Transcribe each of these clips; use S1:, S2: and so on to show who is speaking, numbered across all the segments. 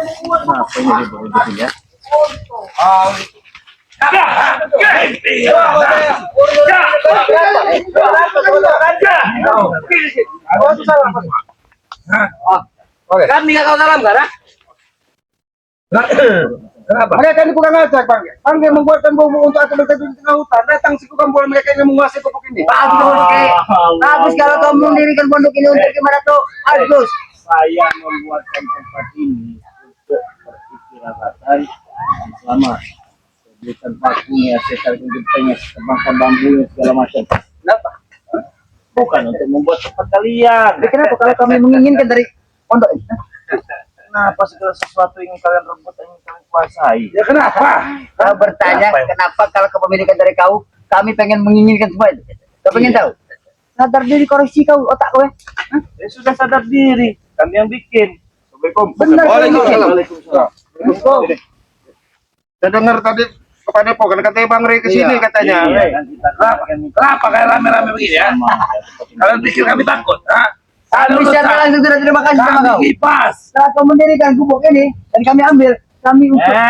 S1: Kenapa ini ribut-ribut ya?
S2: Kami nggak tahu salam kan?
S3: Kenapa? Mereka ini bukan ngajak, Bang. Bang yang membuatkan bumbu untuk aku berteduh di tengah hutan. Datang si bukan bola mereka yang menguasai pupuk ini.
S2: Bagus kalau kamu mendirikan pondok ini untuk gimana tuh? Bagus.
S1: Saya membuatkan tempat ini untuk beristirahatan selama berikan pakunya, setar gentengnya, tebangkan bambunya segala macam.
S2: Kenapa?
S1: Bukan untuk membuat tempat kalian.
S2: Kenapa kalau kami menginginkan dari pondok ini?
S1: Kenapa segala sesuatu yang kalian rebut ingin kalian kuasai?
S3: Ya kenapa?
S2: Kau bertanya kenapa kalau kepemilikan dari kau, kami pengen menginginkan semua itu. Kau pengen tahu? Sadar diri koreksi kau otak kau ya?
S1: Ya sudah sadar diri, kami yang bikin. Assalamualaikum.
S2: Benar.
S3: Waalaikumsalam. Saya dengar tadi kepada Pogan katanya Bang Rey kesini katanya.
S1: Kenapa kayak rame-rame begini ya? Kalian pikir kami takut?
S2: Kami secara langsung sudah terima kasih sama kau.
S1: Kipas.
S2: Setelah kau mendirikan gubuk ini dan kami ambil, kami untuk tidak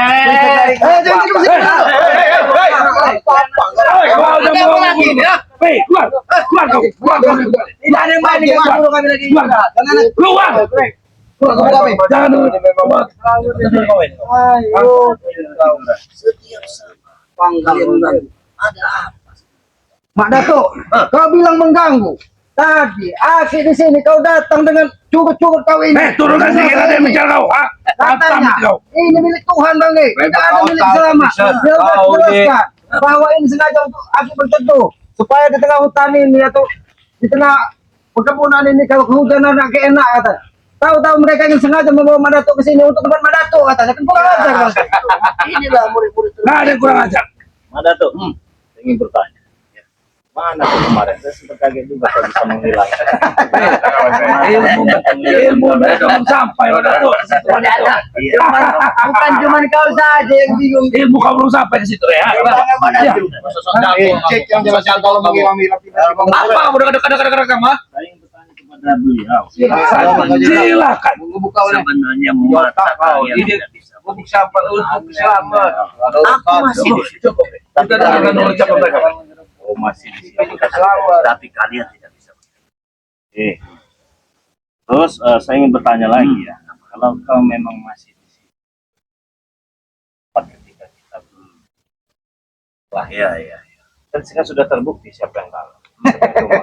S2: ada yang main dengan guru kami lagi.
S1: Keluar. Jangan dulu.
S2: Ayo. Setiap saat panggilan ada apa? Mak Dato, kau bilang mengganggu. Tadi akhir di sini kau datang dengan cukup kau ini.
S1: Turunkan sedikit ada yang bicara kau.
S2: Katanya ini milik Tuhan Bang. Tidak ada milik selama. Dia sudah jelaskan bahwa ini sengaja untuk aku berteduh supaya di tengah hutan ini atau di tengah perkebunan ini kalau kehujanan agak enak kata. Tahu-tahu mereka ingin sengaja membawa Madato ke sini untuk tempat Madato katanya. Kan kurang ajar Bang. Inilah murid-murid.
S1: Nggak ada yang kurang ajar. Madato, ingin bertanya. Mana tuh kemarin? Saya sempat kaget juga kalau bisa menghilangkan. Ilmu belum sampai Madato.
S2: Bukan cuma kau saja yang bingung.
S1: Ilmu kau belum sampai ke situ ya.
S3: Cek yang jelas kalau menghilang-hilang.
S1: Apa? Udah kadang-kadang mah? Saya ingin bertanya kepada beliau. Silakan. Sebenarnya mata kalian tidak bisa.
S3: Bubuk sampah untuk selamat.
S2: Aku masih
S1: cukup. Kita dengan mengucapkan mereka. Oh masih di sini. Tapi kalian tidak bisa. Terus saya ingin bertanya lagi ya. Kalau kau memang masih di sini. Ketika kita belum. Wah ya. Dan sekarang sudah terbukti siapa yang kalah.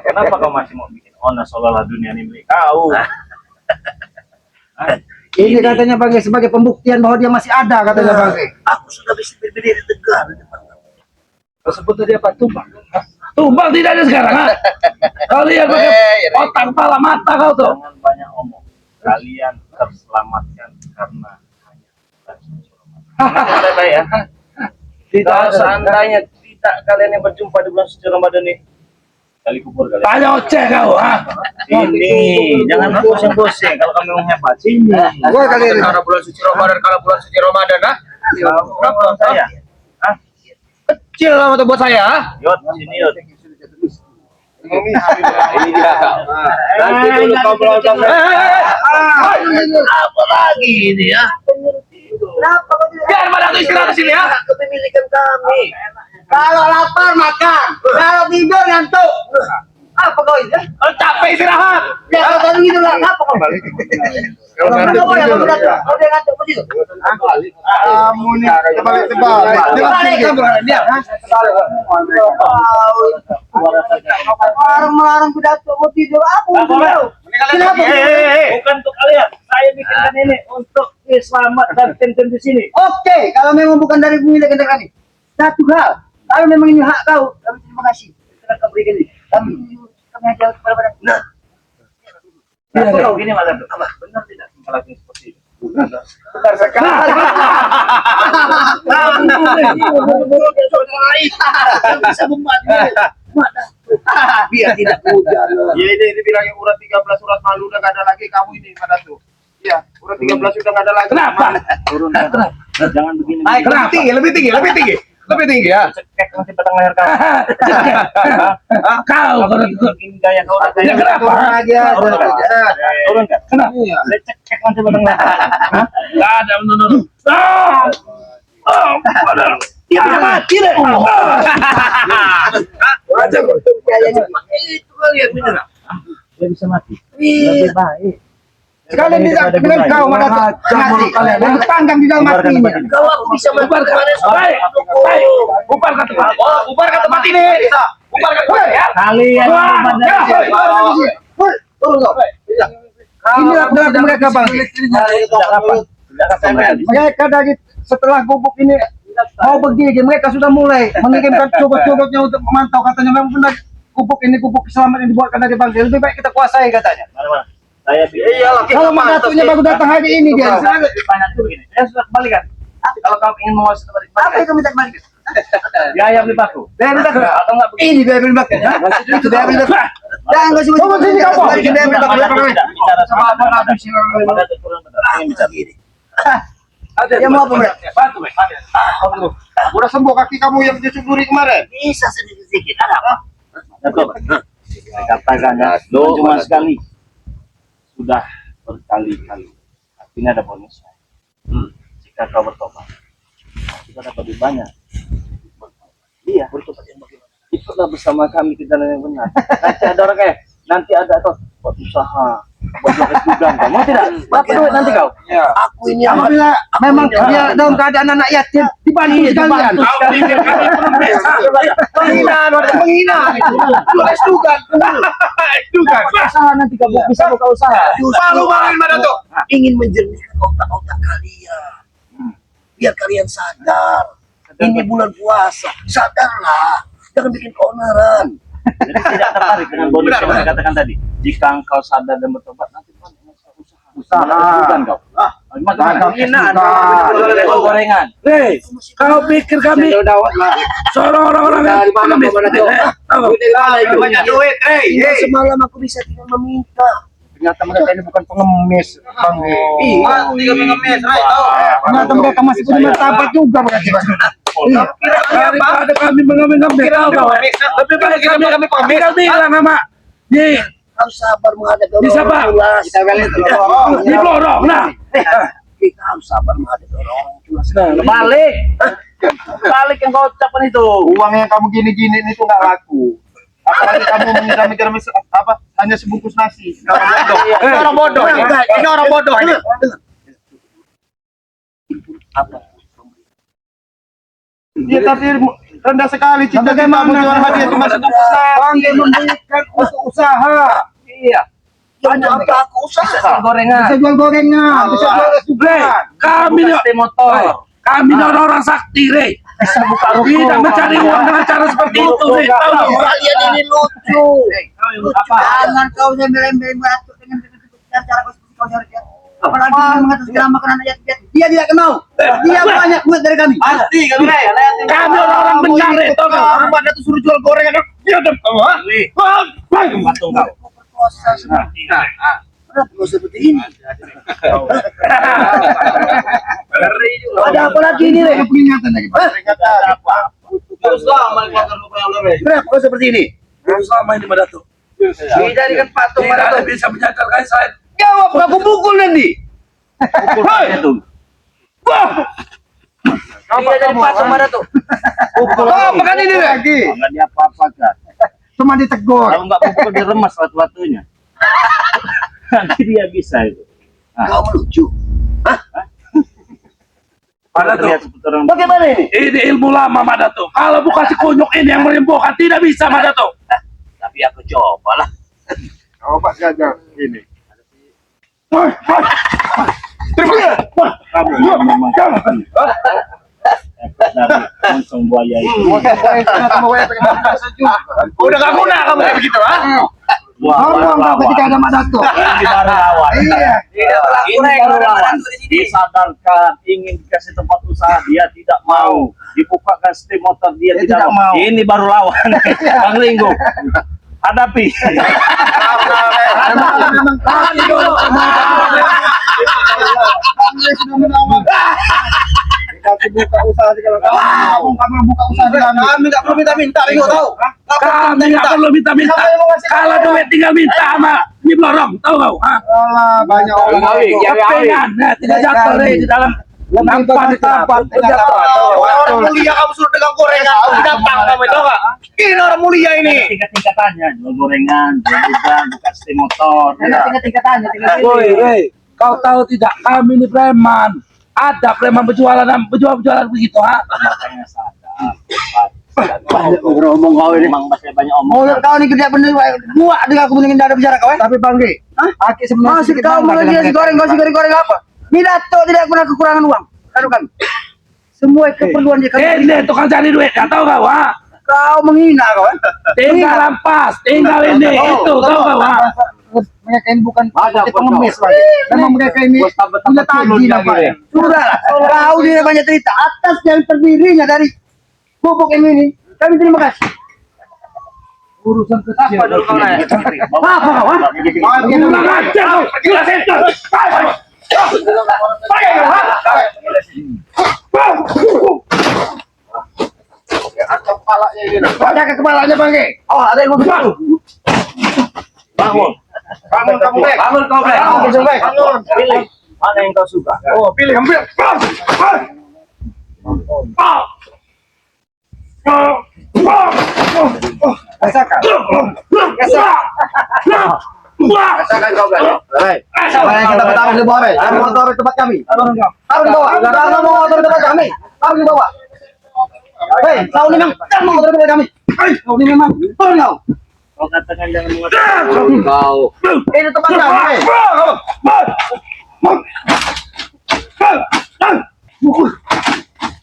S1: Kenapa kau masih mau bikin onas seolah dunia ini milik kau?
S3: Ini katanya Bang sebagai pembuktian bahwa dia masih ada katanya Bang.
S2: Aku sudah bisa berdiri tegar di depan kamu.
S1: Tersebut tadi apa? Tumbang. Tumbang tidak ada sekarang. Kau lihat pakai otak, kepala, mata kau tuh. Jangan banyak omong. Kalian terselamatkan karena hanya baik ya. Tidak seandainya tidak kalian yang berjumpa di bulan suci Ramadan ini. Kali kubur kalian. Tanya oceh kau, Sini, jangan pusing-pusing. Kalau kamu mau hebat, sini.
S3: Gua kali ini.
S1: Karena bulan suci Ramadan, Berapa saya? Kecil lah buat saya. Yot, sini Yot.
S3: Ini dia. Nanti dulu kau melontar.
S2: Apa lagi ini ya? Kenapa kau tidak?
S1: Biar Madato istirahat di sini ya.
S2: Kepemilikan kami. Kalau lapar makan, kalau tidur ngantuk. Apa kau ini?
S1: Kalau capek istirahat.
S2: Ya kalau gitu lah, apa kau balik?
S3: Kalau ngantuk
S2: Kau yang ngantuk begitu.
S3: kamu nih tebal-tebal.
S2: Orang melarang pidato mau tidur aku. Kenapa?
S1: Bukan untuk kalian. Saya bikinkan ini untuk selamat dan tim-tim di sini.
S2: Oke, kalau memang bukan dari pemilik kami. Satu hal, kalau memang ini hak kau, kami terima kasih. Kita berikan ini. Kami ajar kepada mereka. Nah,
S1: Kalau gini malah benar tidak melakukan seperti itu.
S3: Benar sekali.
S2: bisa membantu. Biar tidak hujan.
S3: Ya ini bilangnya urat 13 urat malu udah gak ada lagi kamu ini Madato. Iya, urat 13 udah gak ada lagi.
S1: Kenapa? Turun. Jangan begini.
S3: Lebih tinggi ya.
S1: Cekek nanti batang leher kamu. Kau kalau begini gaya kau.
S3: Ya kenapa?
S1: Turun kan? Kenapa? Cekek nanti batang leher. Nggak ada menurut. Ya mati deh. Itu kali yang bener. Dia bisa mati. Lebih baik.
S3: Sekalian tidak dengan kau mana mati kalian. Yang tanggang juga mati ini.
S1: Kau aku bisa bubar ke mana? Baik. Bubar ke tempat. Bubar ke tempat ini. Bubar ke tempat ya. Kalian
S3: Inilah berat mereka bang. Mereka dari setelah gubuk ini mau berdiri, mereka sudah mulai mengirimkan cobot-cobotnya untuk memantau, katanya memang benar gubuk ini gubuk keselamatan yang dibuatkan dari bang. Lebih baik kita kuasai katanya.
S1: Mana? Saya
S3: Kalau mandatunya baru datang hari ini dia.
S1: Banyak tuh begini. Saya sudah kembalikan. Kalau kau ingin menguasai tempat ini,
S3: Apa yang kamu minta kembali?
S1: biaya beli baku.
S3: Biaya beli baku.
S1: Atau enggak begini?
S3: Ini biaya beli baku. Itu biaya beli baku. Jangan kau sebut sini kamu. Ini biaya beli baku.
S1: Bicara sama apa sih? Pada turun ingin bicara gini.
S3: Ya mau apa mereka?
S1: Bantu, Bang.
S3: Udah sembuh kaki kamu yang dicuburi kemarin.
S1: Bisa sedikit-sedikit. Ada apa? Saya katakan ya, cuma sekali. Sudah berkali-kali. Ini ada bonusnya. Jika kau bertobat, kita dapat lebih banyak. Iya, bertobat yang bagaimana? Ikutlah bersama kami ke jalan yang benar. Nanti ada orang kayak, nanti ada atau buat usaha, buat juga. Mau tidak? Dapat duit nanti kau.
S3: Aku ini apabila memang dia dalam keadaan anak yatim dibantu sekalian. Penghinaan, penghinaan. Tulis juga.
S1: Usaha nanti kau bisa buka usaha.
S3: Malu banget mana tuh?
S4: Ingin menjernihkan otak-otak kalian, biar kalian sadar. Ini bulan puasa, sadarlah, jangan bikin keonaran.
S1: Jadi tidak tertarik dengan bonus yang saya katakan tadi. Jika engkau sadar dan bertobat, nanti kan usaha. Bukan kau. Penghinaan. Gorengan. Hei, kau pikir kami seorang orang-orang yang pengemis?
S3: Banyak duit,
S4: Semalam aku bisa tinggal meminta.
S3: Ternyata mereka ini bukan pengemis, Bang.
S1: Iya,
S3: Tiga pengemis, ternyata mereka masih punya martabat juga berarti.
S1: Daripada kami mengambil lebih baik kami bilang sama
S4: Harus sabar menghadapi
S1: Di sabar.
S4: orang
S3: Kita balik
S1: di lorong. Nah,
S4: Kita harus sabar menghadapi orang culas.
S1: balik yang kau ucapkan itu.
S3: uang yang kamu gini-gini itu nggak laku. Apalagi kamu mengira-mikir apa? Hanya sebungkus nasi. Ini orang bodoh. Ini orang bodoh ini. Dia tapi rendah sekali cinta kita menjual hadiah cuma sebungkus nasi. Bangga memberikan untuk usaha.
S1: Iya.
S4: Banyak apa aku usaha.
S1: Gorengan.
S3: Bisa jual gorengan, bisa jual restoran.
S1: Kami motor. Kami orang sakti, Re. Bisa buka tidak mencari uang dengan cara seperti itu, Re. Tahu nggak?
S4: Kalian ini lucu.
S2: Jangan kau nyembelin batu dengan cara kau cari dia. Apalagi dengan mengatas nama makanan ayat-ayat. Dia tidak kenal. Dia banyak duit dari kami.
S3: Pasti kami
S1: Kami orang benar, Re. Tahu nggak?
S3: Orang pada tuh suruh jual gorengan. Dia dem.
S1: Patung kau.
S4: Berkuasa seperti ini. Kenapa seperti ini?
S2: Ada apa lagi ini, Re?
S3: Peringatan lagi. Peringatan apa?
S1: Terus lama
S2: Kenapa kau seperti ini?
S1: Terus lama ini Madato.
S2: Dijadikan patung
S1: Tidak bisa menyadarkan saya.
S2: Jawab, aku pukul nanti.
S1: Pukul itu.
S2: Dia jadi patung Madato.
S3: Pukul apa kan ini lagi?
S1: Enggak diapa-apakan.
S3: Cuma ditegur.
S1: Kalau enggak pukul diremas waktu-waktunya. Nanti dia bisa itu.
S4: Kau lucu.
S1: Madato.
S2: Bagaimana ini?
S1: Ini ilmu lama Madato. Kalau bukan si kunyuk ini yang menyembuhkan tidak bisa Madato.
S4: Tapi aku coba lah.
S3: Obat gajah ini.
S1: Kamu memang langsung buaya itu.
S3: Udah gak guna kamu kayak begitu, ha? Ngomong kau ketika ada Madato.
S1: Ini baru lawan.
S3: Iya.
S1: Ini baru lawan. Disadarkan ingin dikasih tempat usaha dia tidak mau. Dibukakan steam motor dia tidak mau. Ini baru lawan. Bang Ringo. Hadapi.
S3: Memang kami dulu. Sudah menawar. Kita buka usaha segala kamu buka usaha kami nggak perlu minta-minta, Ringo tahu.
S1: Kami nggak perlu minta-minta. Kalau duit tinggal minta sama ini lorong, tahu kau?
S3: Alah, banyak orang.
S1: Kepengan, tidak jatuh di dalam nampak di tempat.
S3: Orang mulia kamu suruh dagang gorengan, gampang kamu itu enggak? Ini orang mulia ini.
S1: Tingkat-tingkatannya, jual gorengan, jual udang, buka setir motor.
S2: Tingkat-tingkatannya,
S1: Woi, kau tahu tidak? Kami ini preman. Ada preman berjualan begitu, ha? Makanya sadar.
S2: banyak ngomong kau ini.
S1: Memang masih banyak omong.
S2: Mulut kau ini gede bener, gua dengan aku mendingin ada bicara kau. Tapi Bang Ge, aki sebenarnya masih kau mulai dia si goreng apa? Midato tidak pernah kekurangan uang. Kan? Semua keperluan dia kan.
S1: Ini tukang cari duit, nggak tahu kau, ha?
S2: Kau menghina kau.
S1: Tinggal lampas, tinggal ini, itu, tahu kau, ha?
S2: Mereka ini bukan pengemis lagi. Memang mereka ini punya taji namanya. Sudah, kau dia banyak cerita. Atas yang terdirinya dari bubuk ini, kami terima kasih. Urusan kecil.
S1: Apa dulu kau naik?
S2: Apa kau?
S1: Kurang ajar kau, jelasin kau.
S3: Ada ke kepalanya Bang Ge.
S2: Oh, ada yang mau bilang.
S1: Bangun.
S3: Bangun kamu, Bek.
S1: Bangun kau, Bek.
S3: Bangun, Bek.
S1: Pilih. Mana yang kau suka?
S3: Oh, pilih ambil. Rasakan. Rasakan kau, Bek. Mana kita bertaruh di bawah, Bek? Ada motor di tempat kami. Taruh di bawah. Kalau mau motor di tempat kami, taruh di bawah. Hei, kau ini memang mau motor di tempat kami. Kau ini memang betul kau.
S1: Kau katakan jangan mengatakan kau.
S3: Ini tempat kami.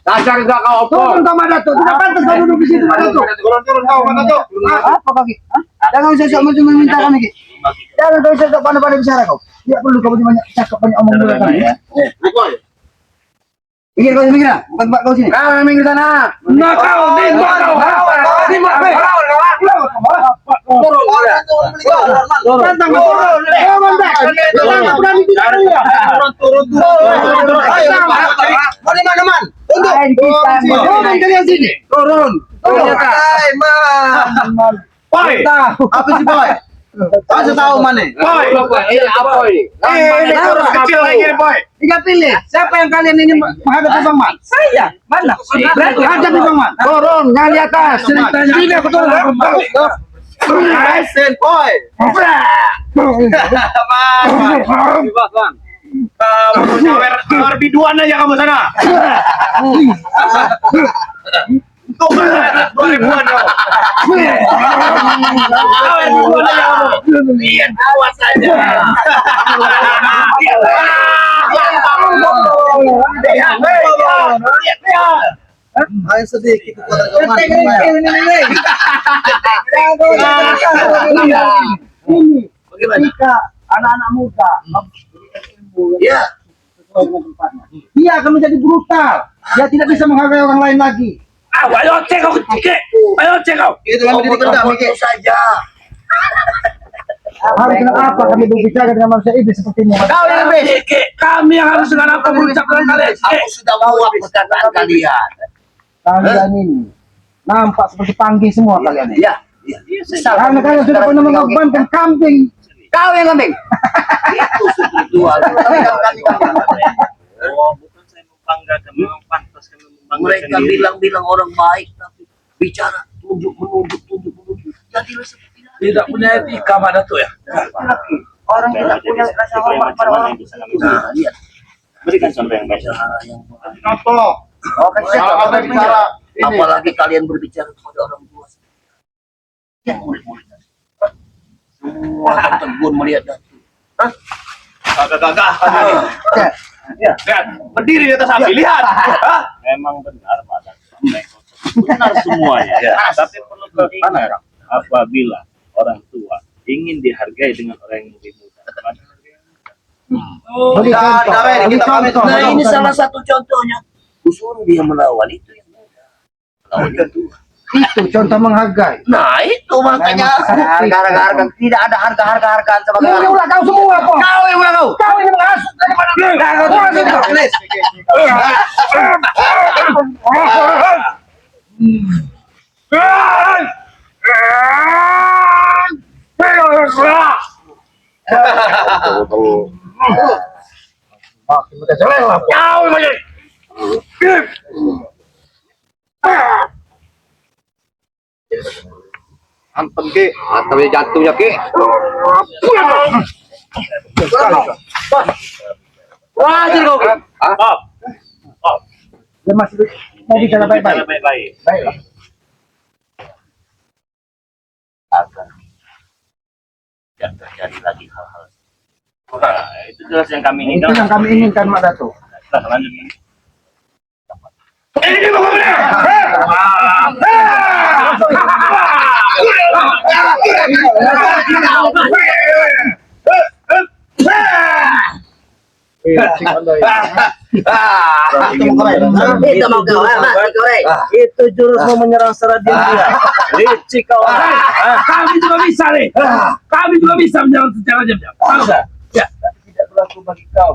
S1: Dasar enggak kau
S3: Turun kau Madato, tidak pantas kau duduk di situ Madato. Turun kau Madato.
S2: Apa kaki? Jangan usah meminta kami ki. Jangan kau usah pandai-pandai bicara kau. Tidak perlu kau banyak cakap banyak omong dulu kami. Minggir kau minggir, bukan kau sini.
S3: Kau minggir sana.
S1: Nah kau, nembak kau.
S3: Tantang turun. Turun. Teman-teman. Untuk turun kalian sini. Turun. Boy. Apa sih boy? Kau tahu mana? Boy.
S1: Apa ini?
S3: Ini kurus kecil lagi nih boy.
S2: Tiga pilih. Siapa yang kalian ini menghadapi Bang Man? Saya. Mana?
S3: Hadapi Bang Man.
S2: Turun, jangan di atas.
S3: Tidak betul. Sen boy. Kamu nyawer biduan aja kamu sana. Tuh, 2000-an kau. Nyawer biduan aja kamu. Lihat awas saja. Ayo sedikit
S2: Ini ketika anak-anak muda
S4: Ya.
S2: dia akan menjadi brutal. Dia tidak bisa menghargai orang lain lagi.
S1: Ayo cek kau kecil. Ayo cek kau.
S3: itu kan didikan kami
S4: Foto saja.
S2: Harus kenapa kami berbicara dengan manusia iblis seperti ini?
S3: kau yang lebih
S1: Kami yang harus dengan apa berucap dengan kalian.
S4: Aku sudah muak perkataan kalian.
S2: Kalian ini nampak seperti panggih semua kalian ini.
S4: Ya.
S2: Karena kalian sudah pernah mengorbankan kambing.
S3: kau yang kambing
S4: Itu spiritual.
S1: Oh, bukan saya membanggakan, memang pantas kami membanggakan.
S4: Mereka bilang-bilang orang baik tapi bicara tunjuk menunjuk. Jadilah seperti itu.
S1: Tidak punya etika pada tuh ya.
S2: Orang tidak punya rasa hormat pada orang.
S4: Nah, lihat.
S1: Berikan contoh yang baik.
S3: contoh
S2: Oke,
S3: kalau ada bicara ini
S4: Apalagi kalian berbicara kepada orang tua. Yang murid-murid. Semua akan terbun melihat datu. Hah?
S3: gagah
S1: Lihat,
S3: berdiri di atas api lihat.
S1: memang benar Pak. Benar semuanya. Tapi perlu kau ingat, apabila orang tua ingin dihargai dengan orang yang lebih muda, maka
S3: Kita pamit.
S4: Nah, ini salah satu contohnya. Kusuruh dia melawan itu yang muda. Melawan yang tua.
S2: itu contoh menghargai.
S4: Nah, itu makanya
S2: Harga-harga tidak ada harga-hargaan sama kalian. Ini ulah kau semua kok.
S4: kau yang udah kau.
S2: Kau ini menghasut daripada
S1: Kau lagi.
S3: Antem Ki, antemnya jantungnya Ki.
S1: Wah, jadi kau. Stop. Stop.
S2: Dia masih mau bicara baik-baik.
S1: Baik-baik.
S2: Baiklah.
S1: Agar tidak terjadi lagi hal-hal. Nah, itu jelas yang kami
S2: Itu
S1: inginkan.
S2: yang kami inginkan, Mak Dato.
S1: Kita lanjut. Ini pokoknya.
S4: Itu mau kau, mati kau,
S1: Itu jurus mau menyerang secara diam-diam. Licik kau.
S5: Kami juga bisa nih. Kami juga bisa menyerang secara diam-diam.
S1: Bisa. Ya, tapi tidak berlaku bagi kau.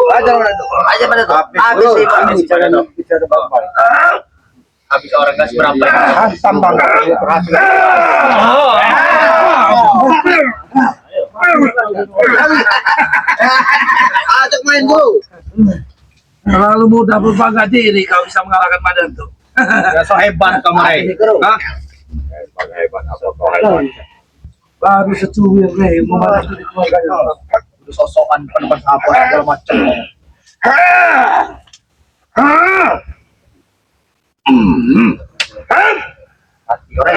S3: Aja mana tuh?
S4: aja pada tuh.
S3: Habis
S4: Habis sih, Pak.
S1: Habis bicara baik-baik. Habis orang gas berapa?
S2: Hantam Bang.
S3: Ajak main dulu.
S5: Terlalu mudah berbangga diri kau bisa mengalahkan Madan tuh.
S3: Ya so hebat kamu, Rey. Hah? Hebat apa kau hebat?
S5: Baru secuil nih membantu di keluarganya.
S3: Udah sosokan depan apa segala macam. Hati orang.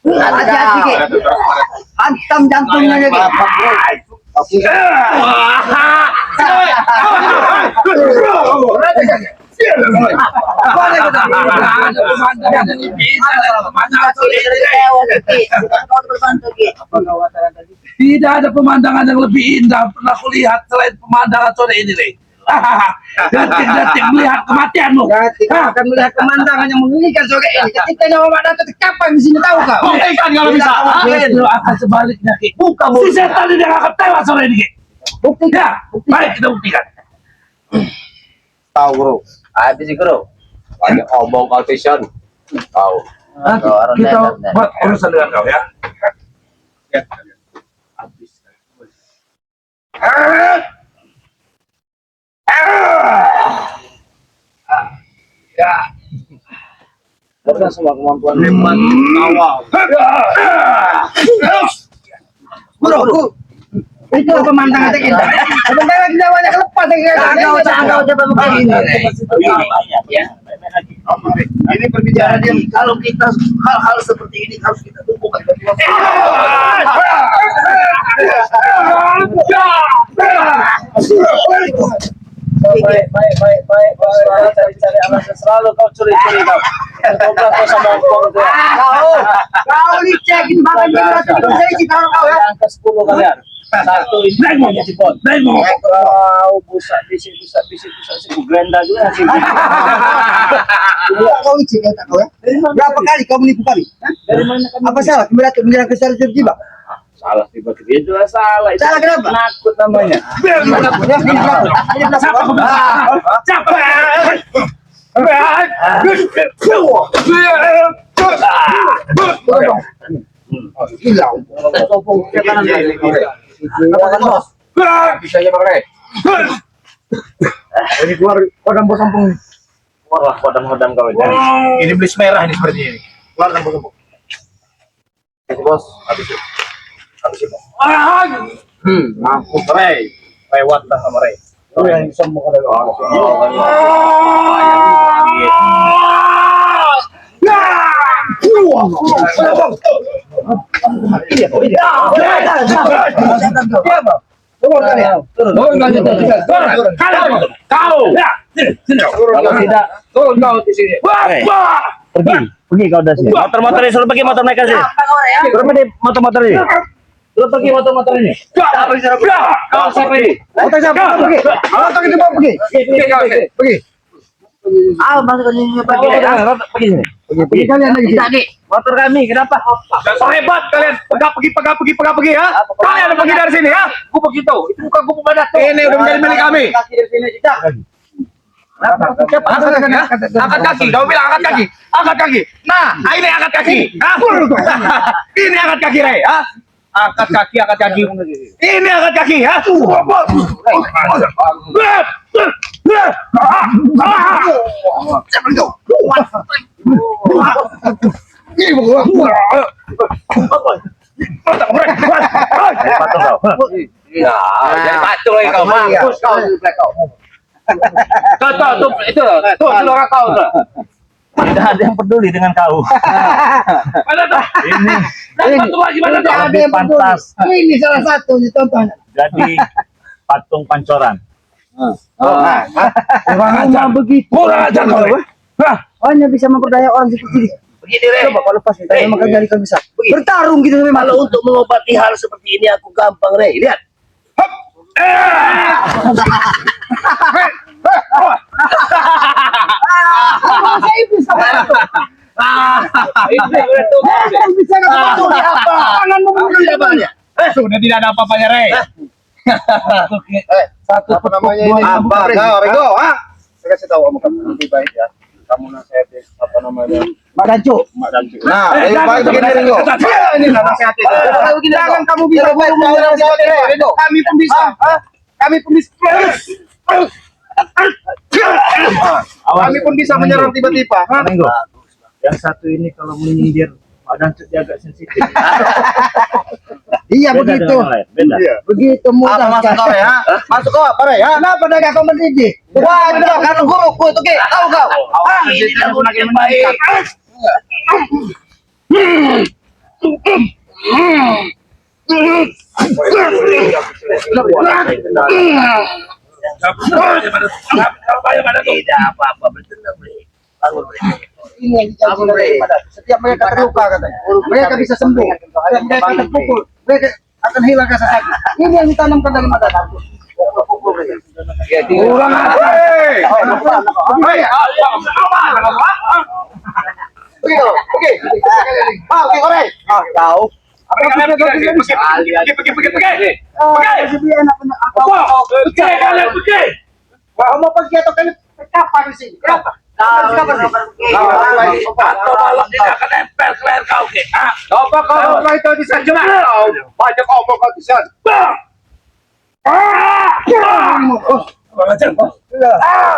S4: Hati-hati, Ki. Hantam jantungnya ya, Ki.
S5: Tidak ada pemandangan yang lebih indah pernah kulihat selain pemandangan sore ini nih. Detik-detik melihat kematianmu.
S2: Kita akan melihat pemandangan yang mengerikan sore ini. Ketika nyawa Mak Dato terkapar di sini, tahu kau?
S3: Buktikan kalau bisa.
S5: Justru akan sebaliknya, Ki. Si setan ini akan tewas sore ini, Ki. Buktikan. Baik, kita buktikan.
S3: Tahu, Bro.
S1: Habis sih, Bro.
S3: Banyak omong kau Vision. Tahu.
S5: Nanti kita buat urusan dengan kau ya.
S1: Bukan semua kemampuan
S3: Hebat awal.
S2: Bro, itu pemandangan terindah. Sebentar lagi nyawanya kelepas.
S4: Kau coba begini.
S3: Ini berbicara dia.
S4: Kalau kita hal-hal seperti ini harus kita tumpukan dari
S1: Baik. Cari alasan selalu kau curi-curi kau. Coba kau sama Ongkong tuh.
S2: Kau dicekin bahkan jadi kita kau ya.
S1: Angka 10 kalian. Satu ini
S5: Naik mau,
S1: jipot.
S5: naik mau.
S1: Kau busak bisik si Grenda juga sih.
S2: Kau licik ya kau ya. Berapa kali kau menipu kami?
S1: Dari mana kamu?
S2: Apa salah? Kami datang menyerang ke Sarjab Jiba.
S1: Salah tiba-tiba itu salah. Itu
S2: Salah kenapa?
S1: Nakut namanya.
S5: Siapa kau bilang? Siapa?
S2: Hilang.
S3: Bisa aja pakai. Ini keluar kodam bos sampung.
S1: Wah, hodam-hodam kau ini.
S3: Ini beli merah ini seperti ini. Keluar dan bos sampung. Bos, habis itu. Habis itu. Mampus Rey. Lewat dah sama Rey.
S2: Itu yang sombong ada
S1: Kalau tidak,
S3: Turun kau di sini.
S1: pergi kau dari sini. Motor-motor ini suruh pergi motor mereka sih. Suruh pergi motor-motor ini. Suruh pergi motor-motor ini. Kau siapa ini?
S2: Motor siapa? Pergi. Motor itu mau pergi. Pergi.
S4: Ah, masuk ke sini pergi.
S1: Pergi sini.
S2: Pergi kalian lagi.
S4: Kita, Ki.
S1: Motor kami, kenapa?
S3: So hebat kalian. Pergi ya. Kalian pergi dari sini ya.
S1: Aku begitu. Itu bukan kupu badak tuh.
S3: Ini udah menjadi milik kami.
S1: Kaki dari sini tidak.
S3: Angkat kaki, kau bilang angkat kaki. Angkat kaki. Nah, ini angkat kaki. Hah? Ini angkat kaki, Rey. Hah? Angkat kaki, angkat kaki. Ini angkat kaki, ha? Jadi patung lagi kau, mampus kau. Tuh, itu orang kau tuh.
S1: Tidak ada yang peduli dengan kau.
S5: Mana tuh?
S1: Ini
S5: Satu lagi mana tuh?
S2: Ada yang peduli.
S1: pantas.
S2: Ini salah satu contohnya.
S1: jadi patung pancoran.
S5: Kurang ajar.
S2: Begitu.
S5: Kurang ajar kau. Hah?
S2: Hanya bisa memperdaya orang seperti ini.
S4: Begini, Rey.
S2: Coba kalau lepas kita makan dari kau bisa. Bertarung gitu sampai
S4: Kalau untuk mengobati hal seperti ini aku gampang, Rey. Lihat.
S2: Saya bisa. Bisa
S4: Itu di apa?
S2: Tangan
S4: Di apanya?
S3: Sudah tidak ada apa-apanya, Rey.
S2: Satu
S3: Apa namanya ini? Apa? Kau, Rego, ha? Saya kasih tahu kamu lebih baik ya. Kamu nasihatin apa namanya?
S2: Mak Danco.
S3: Nah, lebih baik begini, Rego. Ini nasihatin. Jangan kamu bisa menyerang Rego. Kami pun bisa. Kami pun bisa. Kami pun bisa menyerang tiba-tiba.
S1: Menenggo. Yang satu ini kalau menyindir badan dia agak sensitif.
S2: Iya
S1: Beda
S2: begitu.
S1: dengan yang lain, beda.
S3: Iya.
S2: Begitu mudah.
S3: Apa masuk kau ya? Masuk kau apa ya?
S2: Kenapa dah kau mendidik?
S3: Wah, itu kan guruku itu, Ki. Tahu kau?
S4: Ini kamu yang baik. Tidak apa-apa, bertenang, Rey. Bangun, Rey.
S2: Ini yang dijanjikan daripada setiap mereka terluka katanya. Mereka bisa sembuh. Setiap mereka terpukul, mereka akan hilang rasa sakit. Ini yang ditanamkan dari mata Danco.
S5: Kurang ajar.
S3: Oke. Oke, Rey. Tahu.
S5: Pergi.
S2: Apa?
S5: Pergi kalian pergi.
S2: Mau pergi atau kalian kapan di sini? Kenapa?
S5: Atau malam ini akan nempel ke leher kau, Ki. Ah.
S3: Coba kau itu bisa jumlah. Banyak omong kau bisa.
S5: Kurang ajar.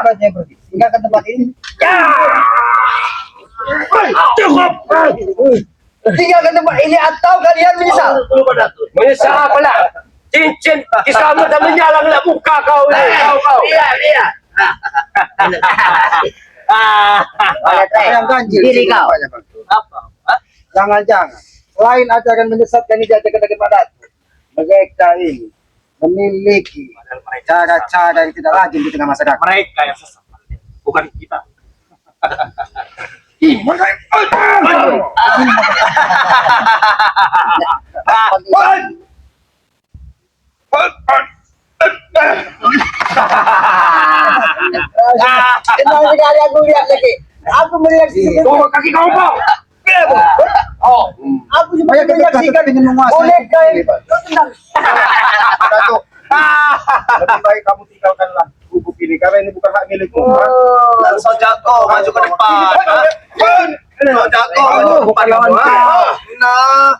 S2: Banyak pergi. Tinggalkan tempat ini.
S5: Cukup.
S2: Tinggalkan tempat ini atau kalian menyesal.
S3: Menyesal apa lah? Cincin kisahmu dan menyalahlah muka kau ini. Kau.
S4: Lihat.
S2: Yang ganjil.
S4: Diri kau.
S2: Jangan-jangan. Selain ajaran menyesatkan ini diajarkan daripada mereka ini memiliki cara-cara yang tidak lazim di tengah masyarakat.
S3: Mereka yang sesat, bukan kita.
S2: Kenal sekali aku lihat lagi. Aku menyaksikan.
S3: Kaki kau mau?
S2: Aku cuma menyaksikan boneka yang tendang.
S3: Lebih baik kamu tinggalkanlah gubuk ini karena ini bukan hak milikmu.
S4: Dan Sojako maju ke depan. Sojako maju ke depan. Nah.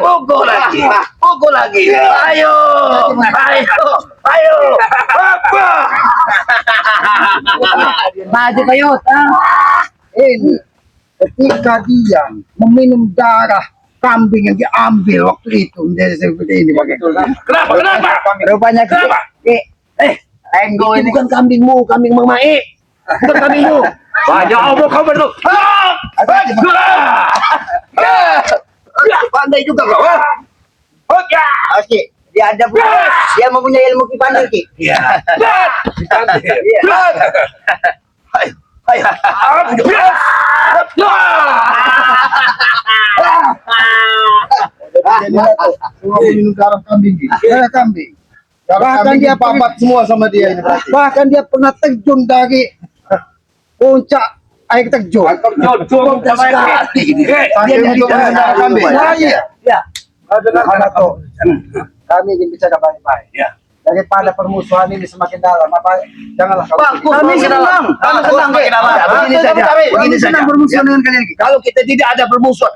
S4: Pukul lagi. Pukul lagi. Ayo.
S2: Maju kayo. Ini ketika dia meminum darah kambing yang diambil waktu itu menjadi seperti ini.
S5: Kenapa?
S2: Rupanya
S5: Kenapa?
S2: Enggo
S4: Ini
S2: ini
S4: bukan kambingmu, kambing Mang Mae. Bukan kambingmu.
S3: Banyak omong kau berdua.
S4: Pandai juga kau.
S2: Oke, dia ada dia mempunyai ilmu kipander Ki.
S5: Iya.
S3: Semua minum darah kambing.
S2: Darah kambing.
S3: Bahkan dia papat semua sama dia ini berarti.
S2: Bahkan dia pernah terjun dari puncak air terjun.
S3: Jom
S4: Sekali.
S3: Sambil untuk minum darah kambing.
S2: Iya.
S4: Ya.
S2: Ada tuh. kami ingin bicara baik-baik.
S5: Ya.
S2: Daripada permusuhan ini semakin dalam, janganlah kau.
S3: Kami senang. Kami senang.
S1: Begini saja.
S3: Kami senang bermusuhan dengan kalian.
S1: Kalau kita tidak ada bermusuhan,